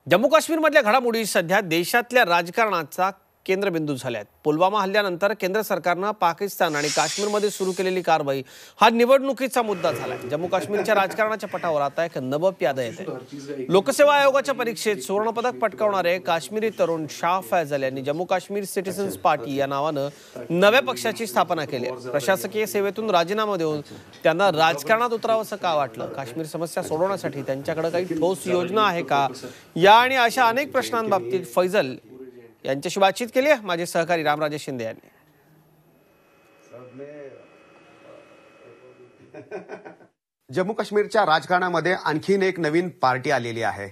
जम्मू काश्मीरमधल्या घडामोडी सध्या देशातल्या राजकारणाचा केंद्रबिंदू झाल्या आहेत. पुलवामा हल्ल्यानंतर केंद्र सरकारनं पाकिस्तान आणि काश्मीरमध्ये सुरू केलेली कारवाई हा निवडणुकीचा मुद्दा झालाय. जम्मू काश्मीरच्या राजकारणाच्या पटावर आता एक नवं प्याद येते. लोकसेवा आयोगाच्या परीक्षेत सुवर्णपदक पटकावणारे काश्मीरी तरुण शाह फैजल यांनी जम्मू काश्मीर सिटीजन्स पार्टी या नावानं नव्या पक्षाची स्थापना केली आहे. प्रशासकीय सेवेतून राजीनामा देऊन त्यांना राजकारणात उतरावंसं का वाटलं? काश्मीर समस्या सोडवण्यासाठी त्यांच्याकडे काही ठोस योजना आहे का? या आणि अशा अनेक प्रश्नांबाबतीत फैजल यांच्याशी बातचीत केली आहे माझे सहकारी रामराजे शिंदे यांनी. जम्मू काश्मीरच्या राजकारणामध्ये आणखीन एक नवीन पार्टी आलेली आहे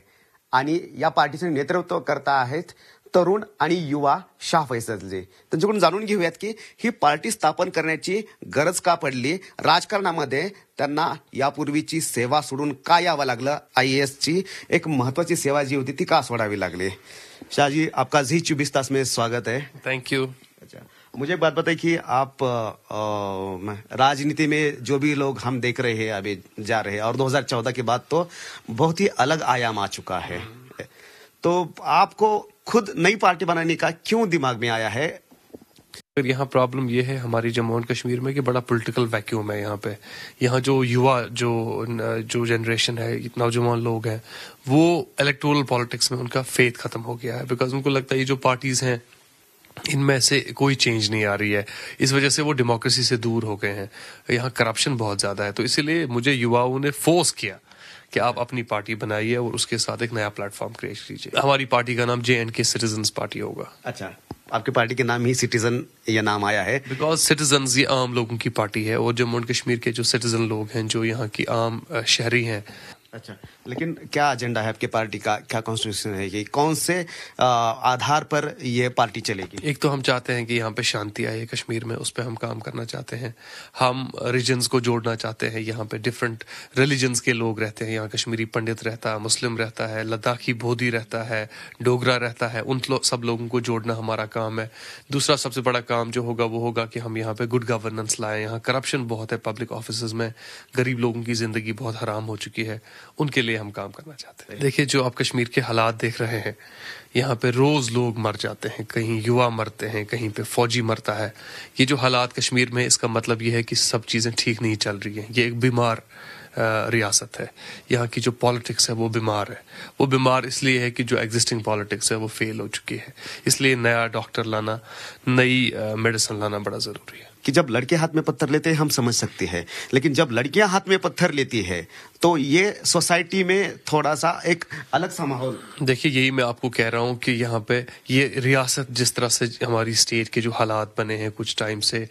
आणि या पार्टीचे नेतृत्व करता आहेत तरुण आणि युवा शाह फैजलजी. त्यांच्याकडून जाणून घेऊयात की ही पार्टी स्थापन करण्याची गरज का पडली, राजकारणामध्ये त्यांना यापूर्वीची सेवा सोडून का यावं लागलं, IAS ची एक महत्वाची सेवा जी होती ती का सोडावी लागली. शाह जी, आपका जी 24 तास में स्वागत है. Thank you. अच्छा, मुझे एक बात बताइए कि आप राजनीति में जो भी लोग हम देख रहे हैं अभी जा रहे हैं और 2014 के बाद तो बहुत ही अलग आयाम आ चुका है, तो आपको खुद नई पार्टी बनाने का क्यों दिमाग में आया है? यहाँ प्रॉब्लम ये है हमारी जम्मू एंड कश्मीर में कि बड़ा पॉलिटिकल वैक्यूम है यहाँ पे. यहाँ जो युवा जो जनरेशन है, नौजवान लोग हैं, वो इलेक्टोरल पॉलिटिक्स में उनका फेथ खत्म हो गया है. बिकॉज उनको लगता है ये जो पार्टीज हैं इनमें से कोई चेंज नहीं आ रही है. इस वजह से वो डेमोक्रेसी से दूर हो गए हैं. यहाँ करप्शन बहुत ज्यादा है. तो इसीलिए मुझे युवाओं ने फोर्स किया कि आप अपनी पार्टी बनाइए और उसके साथ एक नया प्लेटफॉर्म क्रिएट कीजिए. हमारी पार्टी का नाम JNK सिटीजन्स पार्टी होगा. अच्छा, आपकी पार्टी के नाम ही सिटीजन ये नाम आया है बिकॉज सिटीजन्स ये आम लोगों की पार्टी है और जम्मू एंड कश्मीर के जो सिटीजन लोग हैं, जो यहाँ की आम शहरी हैं. अच्छा, लेकिन क्या एजेंडा है आपकी पार्टी का, क्या कॉन्स्टिट्यूशन है, ये कौन से आधार पर ये पार्टी चलेगी? एक तो हम चाहते हैं कि यहाँ पे शांति आए कश्मीर में, उस पर हम काम करना चाहते हैं. हम रिजन्स को जोड़ना चाहते हैं. यहाँ पे डिफरेंट रिलीजन्स के लोग रहते हैं. यहाँ कश्मीरी पंडित रहता है, मुस्लिम रहता है, लद्दाखी बोधी रहता है, डोगरा रहता है. उन सब लोगों को जोड़ना हमारा काम है. दूसरा सबसे बड़ा काम जो होगा वो होगा कि हम यहाँ पे गुड गवर्नेंस लाएं. यहाँ करप्शन बहुत है पब्लिक ऑफिस में, गरीब लोगों की जिंदगी बहुत हराम हो चुकी है, उनके लिए हम काम करना चाहते हैं. देखिए, जो आप कश्मीर के हालात देख रहे हैं, यहाँ पे रोज लोग मर जाते हैं, कहीं युवा मरते हैं, कहीं पे फौजी मरता है. ये जो हालात कश्मीर में, इसका मतलब ये है कि सब चीजें ठीक नहीं चल रही हैं. ये एक बीमार रियासत है. यहाँ की जो पॉलिटिक्स है वो बीमार है. वो बीमार इसलिए है कि जो एग्जिस्टिंग पॉलिटिक्स है वो फेल हो चुकी है. इसलिए नया डॉक्टर लाना, नई मेडिसिन लाना बड़ा जरूरी है. कि जब लड़के हाथ में पत्थर लेते हैं हम समझ सकते हैं, लेकिन जब लड़कियां हाथ में पत्थर लेती है तो ये सोसाइटी में थोड़ा सा एक अलग सा माहौल. देखिए, यही मैं आपको कह रहा हूँ कि यहाँ पे ये रियासत जिस तरह से हमारी स्टेट के जो हालात बने हैं कुछ टाइम से,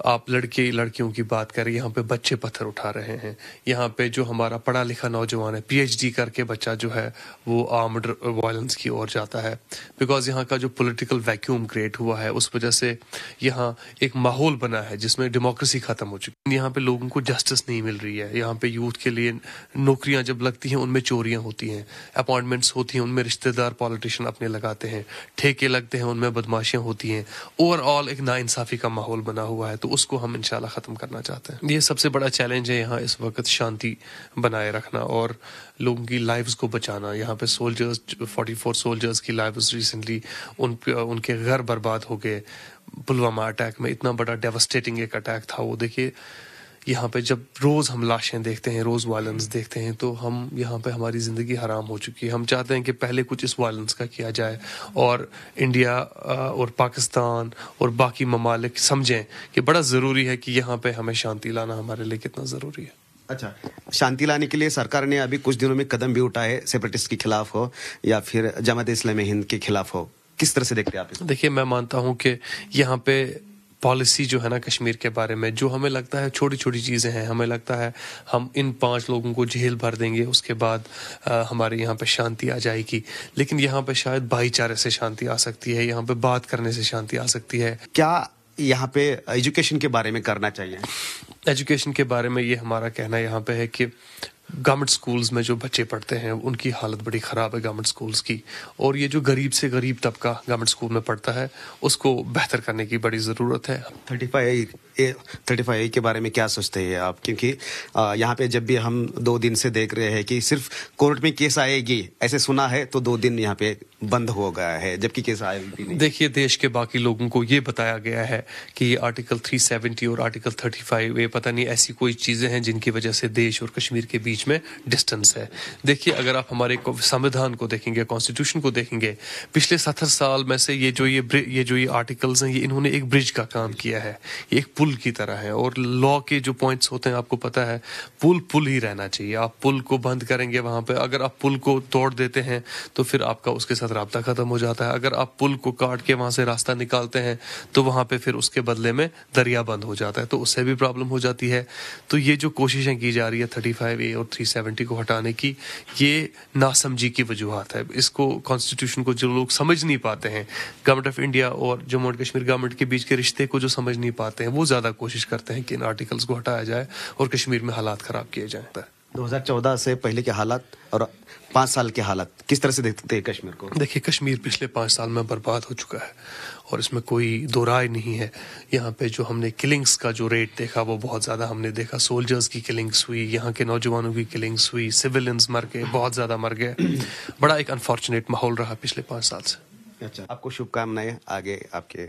आप लड़कियों की बात करें, यहाँ पे बच्चे पत्थर उठा रहे हैं. यहाँ पे जो हमारा पढ़ा लिखा नौजवान है, PhD करके बच्चा जो है वो आर्म्ड वायलेंस की ओर जाता है. बिकॉज यहाँ का जो पॉलिटिकल वैक्यूम क्रिएट हुआ है उस वजह से यहाँ एक माहौल बना है जिसमें डेमोक्रेसी खत्म हो चुकी है. यहाँ पे लोगों को जस्टिस नहीं मिल रही है. यहाँ पे यूथ के लिए नौकरियां जब लगती हैं उनमें चोरियां होती हैं, अपॉइंटमेंट्स होती हैं उनमें रिश्तेदार पॉलिटिशियन अपने लगाते हैं, ठेके लगते हैं उनमें बदमाशियां होती हैं. ओवरऑल एक नाइंसाफी का माहौल बना हुआ है. तो उसको हम इंशाल्लाह खत्म करना चाहते हैं. ये सबसे बड़ा चैलेंज है यहाँ इस वक्त, शांति बनाए रखना और लोगों की लाइव्स को बचाना. यहाँ पे सोल्जर्स, 44 सोल्जर्स की लाइव्स रिसेंटली उनके घर बर्बाद हो गए पुलवामा अटैक में. इतना बड़ा डेवास्टेटिंग एक अटैक था वो. देखिए, यहाँ पे जब रोज हम लाशें देखते हैं, रोज वायलेंस देखते हैं, तो हम यहाँ पे हमारी जिंदगी हराम हो चुकी है. हम चाहते हैं कि पहले कुछ इस वायलेंस का किया जाए और इंडिया और पाकिस्तान और बाकी ममालिक समझें कि बड़ा जरूरी है कि यहाँ पे हमें शांति लाना हमारे लिए कितना जरूरी है. अच्छा, शांति लाने के लिए सरकार ने अभी कुछ दिनों में कदम भी उठाए, सेपरेटिस्ट के खिलाफ हो या फिर जमात इस्लामी हिंद के खिलाफ हो. किस तरह से देखते हैं आप इसको? देखिए, मैं मानता हूँ कि यहाँ पे पॉलिसी जो है ना कश्मीर के बारे में, जो हमें लगता है छोटी छोटी चीज़ें हैं, हमें लगता है हम इन 5 लोगों को जेल भर देंगे उसके बाद हमारे यहाँ पे शांति आ जाएगी. लेकिन यहाँ पे शायद भाईचारे से शांति आ सकती है, यहाँ पे बात करने से शांति आ सकती है. क्या यहाँ पे एजुकेशन के बारे में करना चाहिए? एजुकेशन के बारे में ये हमारा कहना यहाँ पे है कि गवर्नमेंट स्कूल्स में जो बच्चे पढ़ते हैं उनकी हालत बड़ी ख़राब है गवर्नमेंट स्कूल्स की, और ये जो गरीब से गरीब तबका गवर्नमेंट स्कूल में पढ़ता है उसको बेहतर करने की बड़ी ज़रूरत है। 35A के बारे में क्या सोचते हैं आप? क्योंकि यहाँ पे जब भी हम 2 दिन से देख रहे हैं कि सिर्फ कोर्ट में केस आएगी ऐसे सुना है, तो 2 दिन यहाँ पे बंद हो गया है, जबकि केस आया भी नहीं। देखिए, देश के बाकी लोगों को ये बताया गया है कि ये आर्टिकल 370 और आर्टिकल 35A पता नहीं ऐसी कोई चीज़ें हैं जिनकी वजह से देश और कश्मीर के बीच में डिस्टेंस है। देखिए, अगर आप हमारे संविधान को देखेंगे, कॉन्स्टिट्यूशन को देखेंगे, पिछले 70 साल में से ये जो आर्टिकल्स हैं, ये इन्होंने एक ब्रिज का काम किया है, ये एक पुल की तरह है। और लॉ के जो पॉइंट्स होते हैं आपको पता है, पुल ही रहना चाहिए। आप पुल को बंद करेंगे वहां पे, अगर आप पुल को तोड़ देते हैं तो फिर आपका उसके साथ राब्ता खत्म हो जाता है। अगर आप पुल को काट के वहां से रास्ता निकालते हैं तो वहां पे फिर उसके बदले में दरिया बंद हो जाता है, तो उससे भी प्रॉब्लम हो जाती है। तो ये जो कोशिशें की जा रही है 35A और 370 को हटाने की, ये नासमझी की वजूहत है। इसको कॉन्स्टिट्यूशन को जो लोग समझ नहीं पाते हैं, गवर्नमेंट ऑफ इंडिया और जम्मू एंड कश्मीर गवर्नमेंट के बीच के रिश्ते को जो समझ नहीं पाते हैं, वो ज्यादा कोशिश करते हैं कि इन आर्टिकल्स को हटाया जाए और कश्मीर में हालात खराब किए जाए। 2014 से पहले के हालात और 5 साल के हालात किस तरह से देखते हैं कश्मीर को? देखिए, कश्मीर पिछले 5 साल में बर्बाद हो चुका है और इसमें कोई दो राय नहीं है। यहाँ पे जो हमने किलिंग्स का जो रेट देखा वो बहुत ज़्यादा हमने देखा। सोल्जर्स की किलिंग्स हुई, यहाँ के नौजवानों की किलिंग्स हुई, सिविलियंस मर गए, बहुत ज़्यादा मर गए। बड़ा एक अनफॉर्चुनेट माहौल रहा पिछले 5 साल से। अच्छा, आपको शुभकामनाएं आगे आपके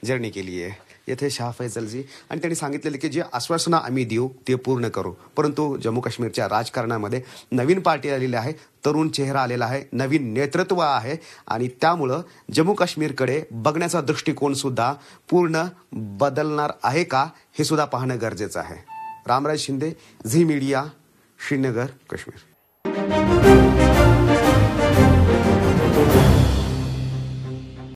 जर्नी के लिए. येथे शाह फैजलजी आणि त्यांनी सांगितलेले की जे आश्वासनं आम्ही देऊ ते पूर्ण करू. परंतु जम्मू काश्मीरच्या राजकारणामध्ये नवीन पार्टी आलेली आहे, तरुण चेहरा आलेला आहे, नवीन नेतृत्व आहे आणि त्यामुळं जम्मू काश्मीरकडे बघण्याचा दृष्टिकोन सुद्धा पूर्ण बदलणार आहे का हे सुद्धा पाहणं गरजेचं आहे. रामराज शिंदे, झी मीडिया, श्रीनगर, काश्मीर.